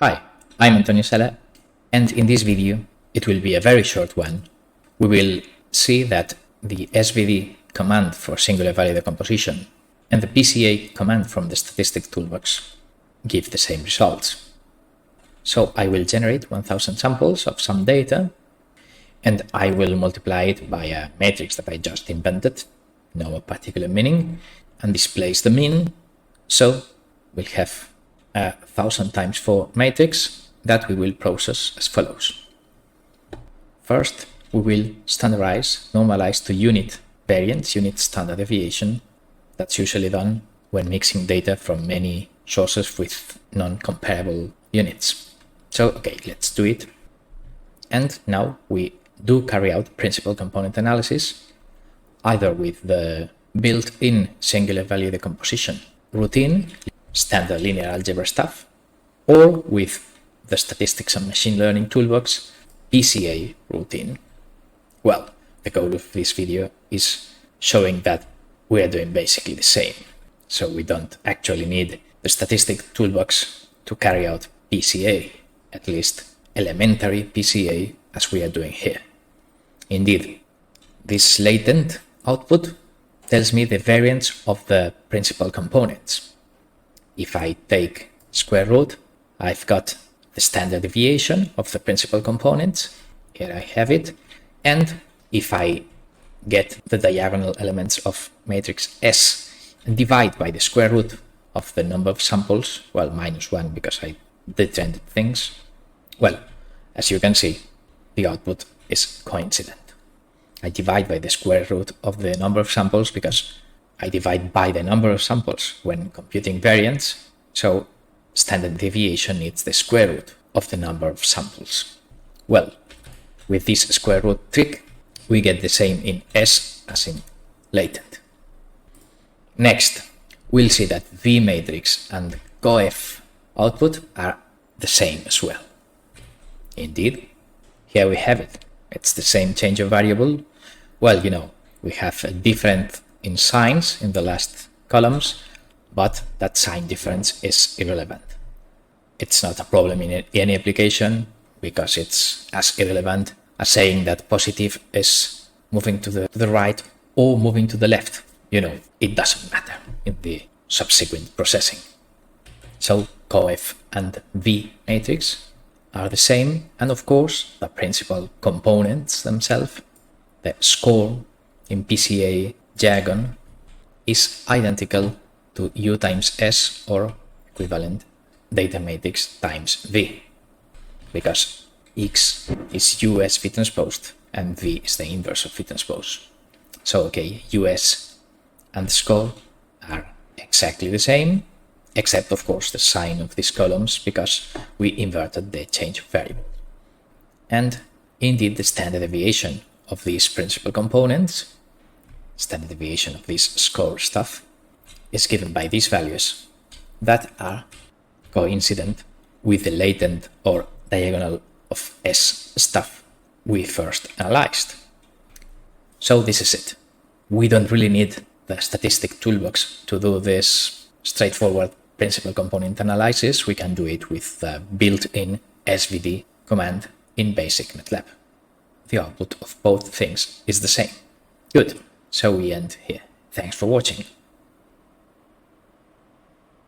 Hi, I'm Sala, and in this video, it will be a very short one. We will see that the SVD command for singular value decomposition and the PCA command from the statistics toolbox give the same results. So I will generate 1000 samples of some data, and I will multiply it by a matrix that I just invented, no particular meaning, and displays the mean. So we'll have a 1000 times 4 matrix that we will process as follows. First, we will standardize, normalize to unit variance, unit standard deviation. That's usually done when mixing data from many sources with non-comparable units. So, okay, let's do it. And now we do carry out principal component analysis, either with the built-in singular value decomposition routine, standard linear algebra stuff, or with the statistics and machine learning toolbox PCA routine. Well, the goal of this video is showing that we are doing basically the same. So we don't actually need the statistics toolbox to carry out PCA, at least elementary PCA, as we are doing here. Indeed, this latent output tells me the variance of the principal components. If I take square root, I've got the standard deviation of the principal components. Here I have it. And if I get the diagonal elements of matrix S and divide by the square root of the number of samples, well, -1 because I detrended things, well, as you can see, the output is coincident. I divide by the square root of the number of samples because I divide by the number of samples when computing variance, so standard deviation needs the square root of the number of samples. Well, with this square root trick, we get the same in S as in latent. Next, we'll see that V matrix and coef output are the same as well. Indeed, here we have it. It's the same change of variable. Well, we have a different in signs in the last columns, but that sign difference is irrelevant. It's not a problem in any application because it's as irrelevant as saying that positive is moving to the right or moving to the left. It doesn't matter in the subsequent processing. So coef and V matrix are the same, and of course the principal components themselves, the score in PCA jargon, is identical to U times S, or equivalent data matrix times V, because X is US V transposed and V is the inverse of V transposed. So okay, US and score are exactly the same, except of course the sign of these columns because we inverted the change of variable. And indeed the standard deviation of these principal components, standard deviation of this score stuff, is given by these values that are coincident with the latent or diagonal of S stuff we first analyzed. So this is it. We don't really need the statistics toolbox to do this straightforward principal component analysis. We can do it with the built-in SVD command in basic Matlab. The output of both things is the same. Good. So we end here. Thanks for watching.